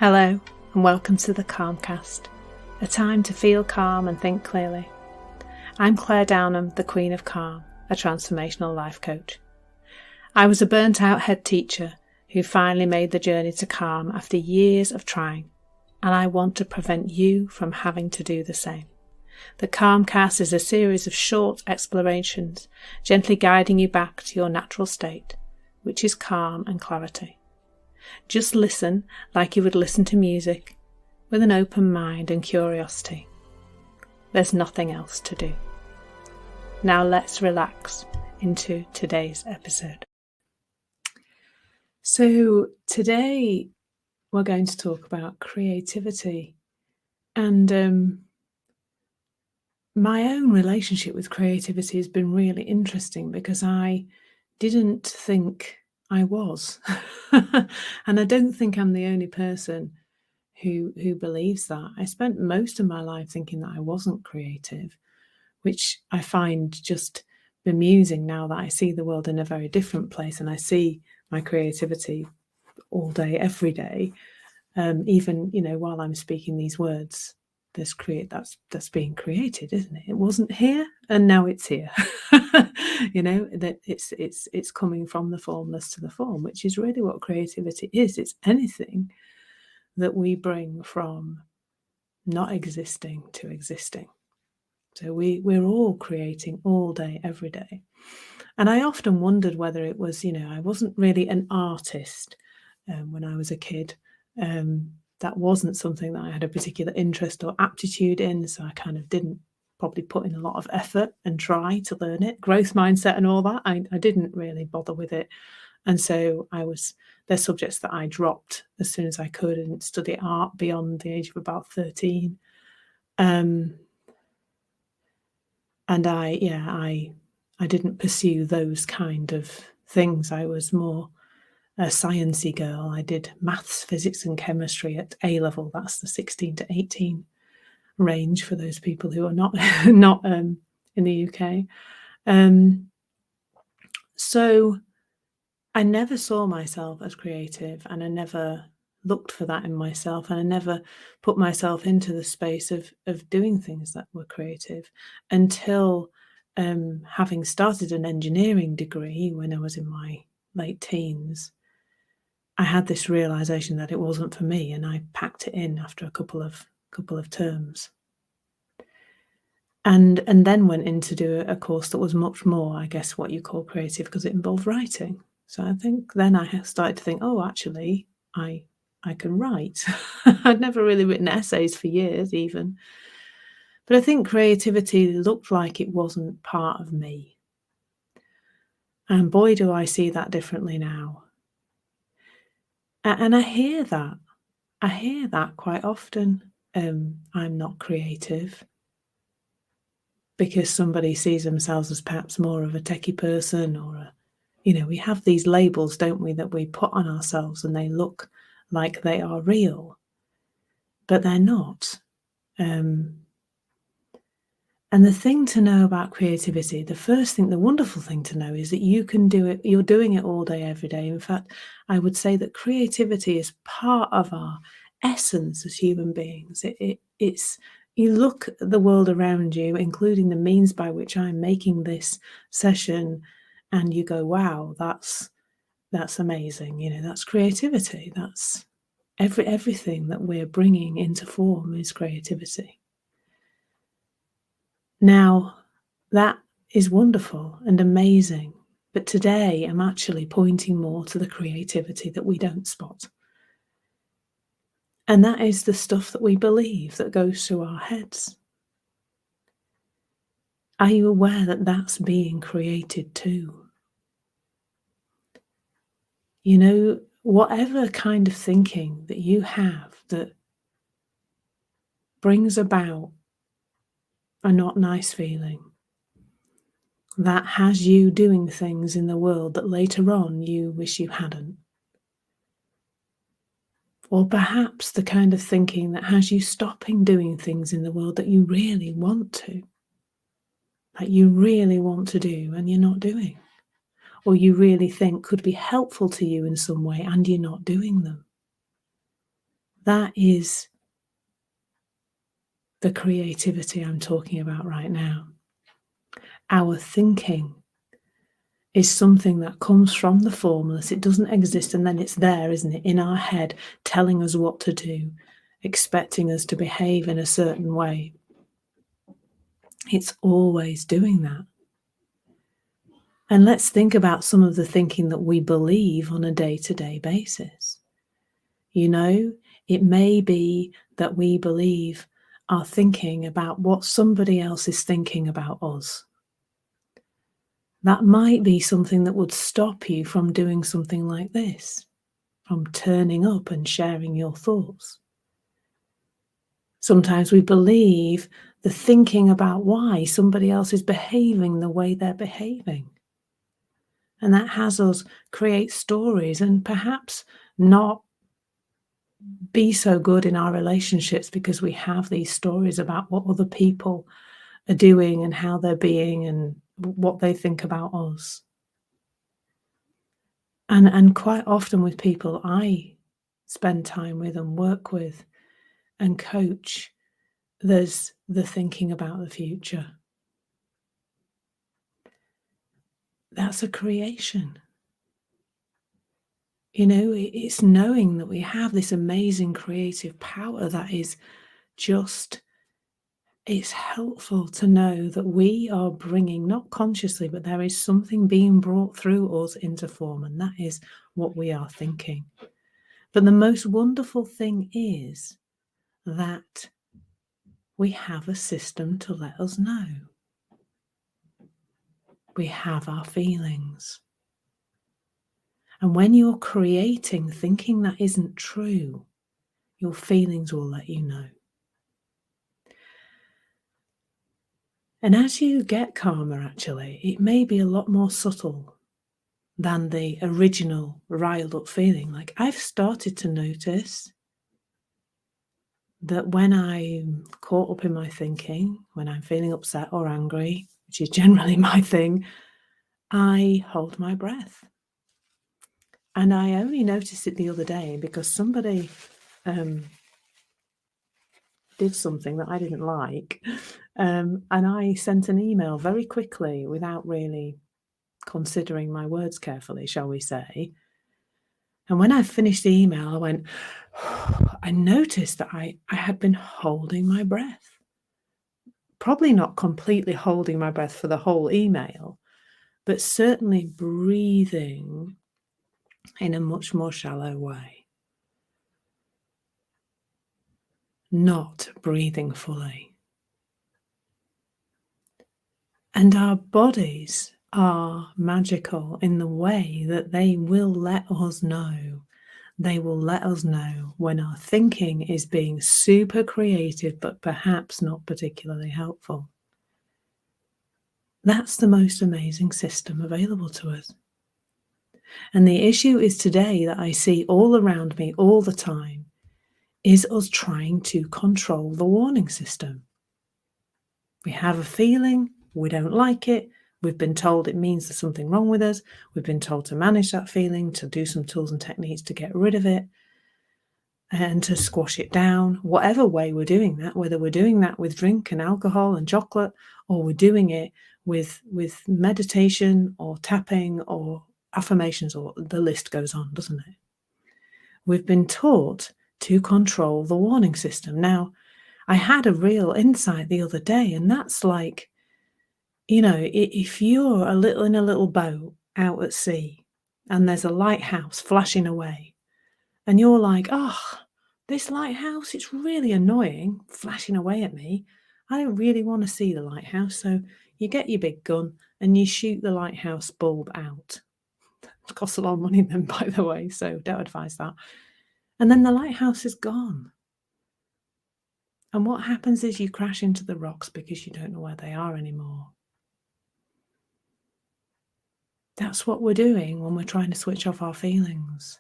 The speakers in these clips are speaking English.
Hello and welcome to the 𝐘𝐿𝐒, a time to feel calm and think clearly. I'm Claire Downham, the Queen of Calm, a transformational life coach. I was a burnt out head teacher who finally made the journey to calm after years of trying, and I want to prevent you from having to do the same. The 𝐘𝐿𝐒 is a series of short explorations, gently guiding you back to your natural state, which is calm and clarity. Just listen like you would listen to music, with an open mind and curiosity. There's nothing else to do. Now let's relax into today's episode. So today we're going to talk about creativity and my own relationship with creativity has been really interesting because I didn't think I was. And I don't think I'm the only person who believes that. I spent most of my life thinking that I wasn't creative, which I find just bemusing now that I see the world in a very different place and I see my creativity all day, every day. Even, while I'm speaking these words, that's being created, isn't it? It wasn't here and now it's here. That it's coming from the formless to the form, which is really what creativity is. It's anything that we bring from not existing to existing. So we're all creating all day, every day. And I often wondered whether it was, I wasn't really an artist when I was a kid. That wasn't something that I had a particular interest or aptitude in, so I kind of didn't probably put in a lot of effort and try to learn it. Growth mindset and all that, I didn't really bother with it. And so there's subjects that I dropped as soon as I could and study art beyond the age of about 13. And I didn't pursue those kind of things. I was more a sciencey girl. I did maths, physics and chemistry at A level. That's the 16 to 18 range for those people who are not in the UK. So I never saw myself as creative and I never looked for that in myself and I never put myself into the space of doing things that were creative until having started an engineering degree when I was in my late teens. I had this realization that it wasn't for me and I packed it in after a couple of terms. And then went in to do a course that was much more, I guess, what you call creative because it involved writing. So I think then I started to think, oh, actually, I can write. I'd never really written essays for years even. But I think creativity looked like it wasn't part of me. And boy, do I see that differently now. And I hear that quite often. I'm not creative because somebody sees themselves as perhaps more of a techie person or we have these labels, don't we, that we put on ourselves and they look like they are real, but they're not. And the thing to know about creativity, the wonderful thing to know is that you can do it. You're doing it all day, every day. In fact, I would say that creativity is part of our essence as human beings. It's you look at the world around you, including the means by which I'm making this session, and you go, wow, that's amazing. That's creativity. That's everything that we're bringing into form is creativity. Now, that is wonderful and amazing, but today I'm actually pointing more to the creativity that we don't spot. And that is the stuff that we believe that goes through our heads. Are you aware that that's being created too? Whatever kind of thinking that you have that brings about a not nice feeling, that has you doing things in the world that later on you wish you hadn't. Or perhaps the kind of thinking that has you stopping doing things in the world that you really want to, that you really want to do and you're not doing. Or you really think could be helpful to you in some way and you're not doing them. That is the creativity I'm talking about right now. Our thinking is something that comes from the formless. It doesn't exist and then it's there, isn't it, in our head, telling us what to do, expecting us to behave in a certain way. It's always doing that. And let's think about some of the thinking that we believe on a day-to-day basis. You know, it may be that we believe our thinking about what somebody else is thinking about us. That might be something that would stop you from doing something like this, from turning up and sharing your thoughts. Sometimes we believe the thinking about why somebody else is behaving the way they're behaving. And that has us create stories and perhaps not be so good in our relationships because we have these stories about what other people are doing and how they're being and what they think about us. And quite often with people I spend time with and work with and coach, there's the thinking about the future. That's a creation. You know, it's knowing that we have this amazing creative power that is just, it's helpful to know that we are bringing, not consciously, but there is something being brought through us into form, and that is what we are thinking. But the most wonderful thing is that we have a system to let us know. We have our feelings. And when you're creating thinking that isn't true, your feelings will let you know. And as you get calmer, actually, it may be a lot more subtle than the original riled up feeling. Like I've started to notice that when I'm caught up in my thinking, when I'm feeling upset or angry, which is generally my thing, I hold my breath. And I only noticed it the other day because somebody did something that I didn't like. And I sent an email very quickly without really considering my words carefully, shall we say. And when I finished the email, I went, I noticed that I had been holding my breath. Probably not completely holding my breath for the whole email, but certainly breathing in a much more shallow way. Not breathing fully. And our bodies are magical in the way that they will let us know. They will let us know when our thinking is being super creative, but perhaps not particularly helpful. That's the most amazing system available to us. And the issue is today that I see all around me all the time is us trying to control the warning system. We have a feeling, we don't like it, we've been told it means there's something wrong with us, we've been told to manage that feeling, to do some tools and techniques to get rid of it, and to squash it down, whatever way we're doing that, whether we're doing that with drink and alcohol and chocolate, or we're doing it with meditation or tapping or affirmations, or the list goes on, doesn't it? We've been taught to control the warning system. Now, I had a real insight the other day, and that's like, you know, if you're in a little boat out at sea and there's a lighthouse flashing away and you're like, oh, this lighthouse, it's really annoying, flashing away at me. I don't really want to see the lighthouse. So you get your big gun and you shoot the lighthouse bulb out. It costs a lot of money then, by the way, so don't advise that. And then the lighthouse is gone. And what happens is you crash into the rocks because you don't know where they are anymore. That's what we're doing when we're trying to switch off our feelings.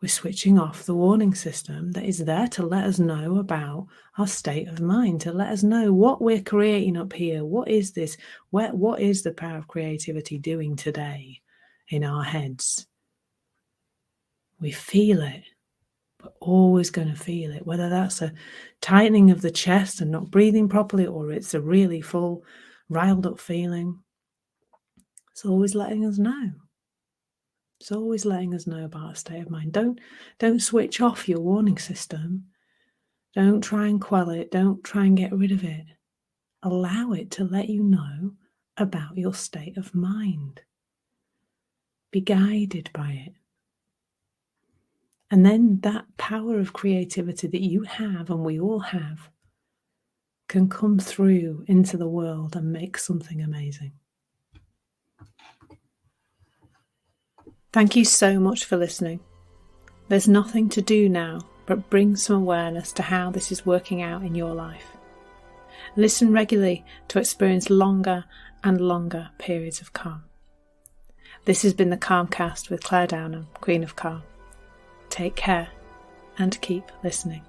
We're switching off the warning system that is there to let us know about our state of mind, to let us know what we're creating up here. What is this? What is the power of creativity doing today in our heads? We feel it, We're always going to feel it, whether that's a tightening of the chest and not breathing properly, or it's a really full, riled up feeling. It's always letting us know. It's always letting us know about a state of mind. Don't switch off your warning system. Don't try and quell it. Don't try and get rid of it. Allow it to let you know about your state of mind. Be guided by it. And then that power of creativity that you have, and we all have, can come through into the world and make something amazing. Thank you so much for listening. There's nothing to do now but bring some awareness to how this is working out in your life. Listen regularly to experience longer and longer periods of calm. This has been the Calmcast with Claire Downham, Queen of Calm. Take care and keep listening.